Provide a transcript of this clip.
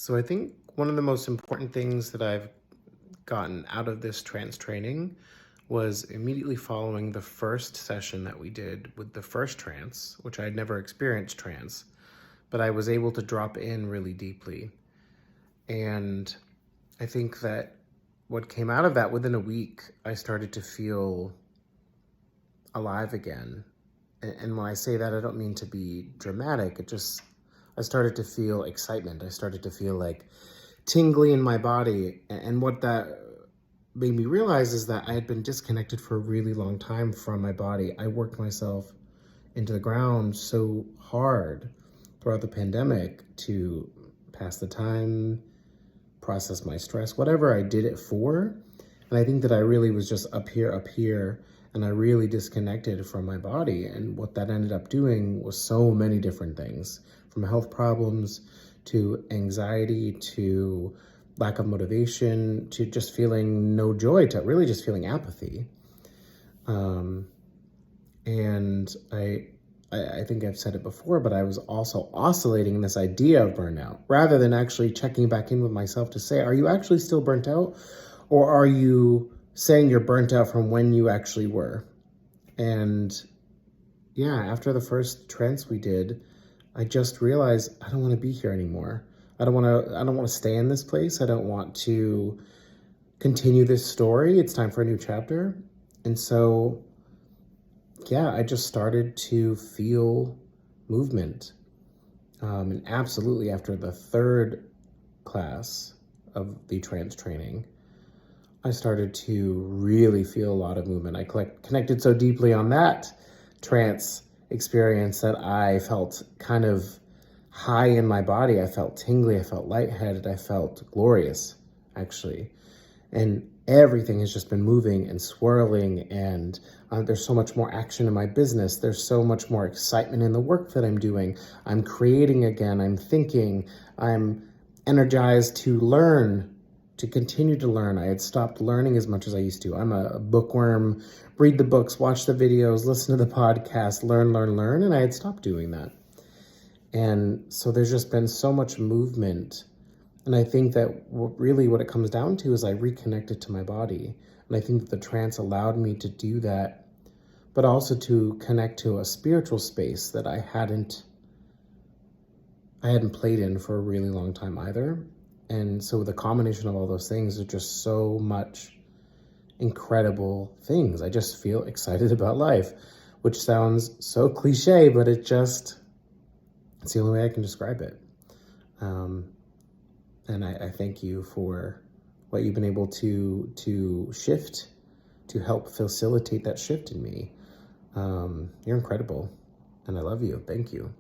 So I think one of the most important things that I've gotten out of this trance training was immediately following the first session that we did with the first trance, which I had never experienced trance, but I was able to drop in really deeply. And I think that what came out of that, within a week, I started to feel alive again. And when I say that, I don't mean to be dramatic. I started to feel excitement. I started to feel like tingly in my body. And what that made me realize is that I had been disconnected for a really long time from my body. I worked myself into the ground so hard throughout the pandemic to pass the time, process my stress, whatever I did it for. And I think that I really was just up here, and I really disconnected from my body. And what that ended up doing was so many different things, from health problems to anxiety to lack of motivation to just feeling no joy to really just feeling apathy. And I think I've said it before, but I was also oscillating in this idea of burnout rather than actually checking back in with myself to say, are you actually still burnt out? Or are you saying you're burnt out from when you actually were? And yeah, after the first trance we did, I just realized I don't want to be here anymore. I don't want to stay in this place. I don't want to continue this story. It's time for a new chapter. And so, yeah, I just started to feel movement. And absolutely after the third class of the trance training, I started to really feel a lot of movement. I connected so deeply on that trance experience that I felt kind of high in my body. I felt tingly, I felt lightheaded, I felt glorious, actually. And everything has just been moving and swirling, and there's so much more action in my business. There's so much more excitement in the work that I'm doing. I'm creating again, I'm thinking, I'm energized to learn, to continue to learn. I had stopped learning as much as I used to. I'm a bookworm, read the books, watch the videos, listen to the podcast, learn, and I had stopped doing that. And so there's just been so much movement. And I think that what it comes down to is I reconnected to my body. And I think that the trance allowed me to do that, but also to connect to a spiritual space that I hadn't played in for a really long time either. And so the combination of all those things are just so much incredible things. I just feel excited about life, which sounds so cliche, but it's the only way I can describe it. And I thank you for what you've been able to shift, to help facilitate that shift in me. You're incredible, and I love you. Thank you.